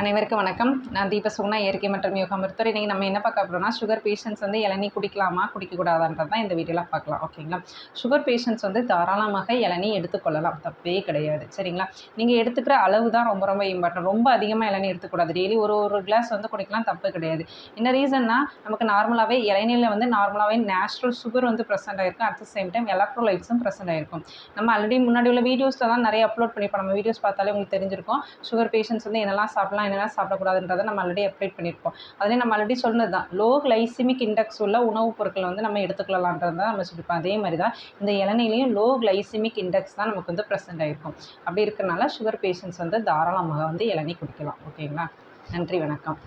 அனைவருக்கும் வணக்கம். நான் தீபசுகுணா, இயற்கை மற்றும் யோகா மருத்துவர். இன்றைக்கி நம்ம என்ன பார்க்க போகிறோம்னா, சுகர் பேஷண்ட்ஸ் வந்து இளநீ குடிக்கலாமா குடிக்கக்கூடாதான்றது தான் இந்த வீடியோவில் பார்க்கலாம். ஓகேங்களா? சுகர் பேஷண்ட்ஸ் வந்து தாராளமாக இளநீ எடுத்துக்கொள்ளலாம், தப்பே கிடையாது. சரிங்களா? நீங்கள் எடுத்துக்கிற அளவு தான் ரொம்ப ரொம்ப இம்பார்ட்டன்ட். ரொம்ப அதிகமாக இளநீ எடுத்துக்கூடாது. டெய்லி ஒரு கிளாஸ் வந்து குடிக்கலாம், தப்பு கிடையாது. என்ன ரீசன்னா, நமக்கு நார்மலாகவே இளநீரில் வந்து நார்மலாகவே நேச்சுரல் சுகர் வந்து ப்ரெசென்ட் ஆகிருக்கும். அட் த சேம் டைம் எலக்ட்ரோலைட்ஸும் ப்ரெசென்ட் ஆகிருக்கும். நம்ம ஆல்ரெடி முன்னாடி உள்ள வீடியோஸில் தான் நிறைய அப்லோட் பண்ணியிருப்போம். நம்ம வீடியோஸ் பார்த்தாலே உங்களுக்கு தெரிஞ்சிருக்கும். சுகர் பேஷண்ட்ஸ் வந்து என்னெல்லாம் சாப்பிடலாம், என்னெல்லாம் சாப்பிடக்கூடாதுன்றதை நம்ம ஆல்ரெடி அப்டேட் பண்ணியிருப்போம். அதிலே நம்ம ஆல்ரெடி சொன்னது தான், லோ கிளைசிமிக் இண்டெக்ஸ் உள்ள உணவுப் பொருட்களை வந்து நம்ம எடுத்துக்கலான்றது தான் நம்ம சொல்லியிருப்போம். அதே மாதிரி தான் இந்த இளநீலையும் லோ கிளைசிமிக் இண்டெக்ஸ் தான் நமக்கு வந்து ப்ரெசென்ட் ஆகிருக்கும். அப்படி இருக்கிறனால சுகர் பேஷண்ட்ஸ் வந்து தாராளமாக வந்து இளநீ குடிக்கலாம். ஓகேங்களா? நன்றி, வணக்கம்.